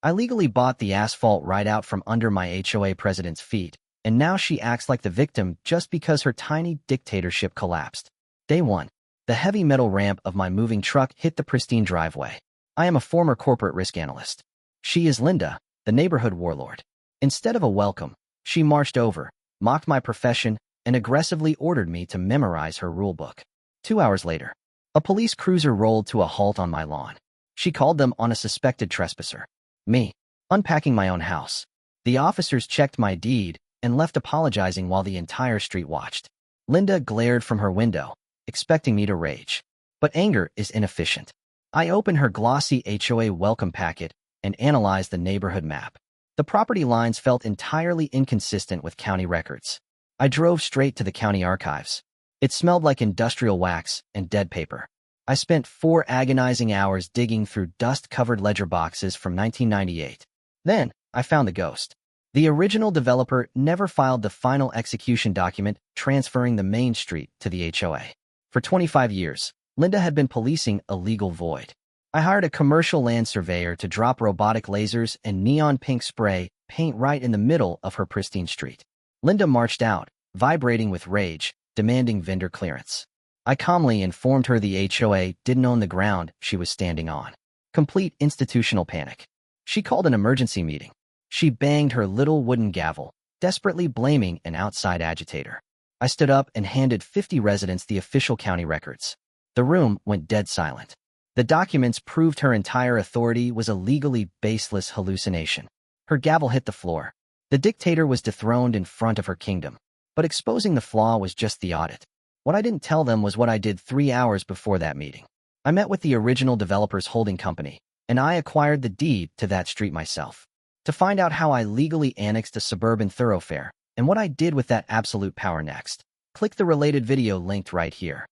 I legally bought the asphalt right out from under my HOA president's feet, and now she acts like the victim just because her tiny dictatorship collapsed. Day 1. The heavy metal ramp of my moving truck hit the pristine driveway. I am a former corporate risk analyst. She is Linda, the neighborhood warlord. Instead of a welcome, she marched over, mocked my profession, and aggressively ordered me to memorize her rulebook. 2 hours later, a police cruiser rolled to a halt on my lawn. She called them on a suspected trespasser. Me. Unpacking my own house. The officers checked my deed and left apologizing while the entire street watched. Linda glared from her window, expecting me to rage. But anger is inefficient. I opened her glossy HOA welcome packet and analyzed the neighborhood map. The property lines felt entirely inconsistent with county records. I drove straight to the county archives. It smelled like industrial wax and dead paper. I spent 4 agonizing hours digging through dust-covered ledger boxes from 1998. Then, I found the ghost. The original developer never filed the final execution document transferring the main street to the HOA. For 25 years, Linda had been policing a legal void. I hired a commercial land surveyor to drop robotic lasers and neon pink spray paint right in the middle of her pristine street. Linda marched out, vibrating with rage, demanding vendor clearance. I calmly informed her the HOA didn't own the ground she was standing on. Complete institutional panic. She called an emergency meeting. She banged her little wooden gavel, desperately blaming an outside agitator. I stood up and handed 50 residents the official county records. The room went dead silent. The documents proved her entire authority was a legally baseless hallucination. Her gavel hit the floor. The dictator was dethroned in front of her kingdom. But exposing the flaw was just the audit. What I didn't tell them was what I did 3 hours before that meeting. I met with the original developer's holding company, and I acquired the deed to that street myself. To find out how I legally annexed a suburban thoroughfare and what I did with that absolute power next, click the related video linked right here.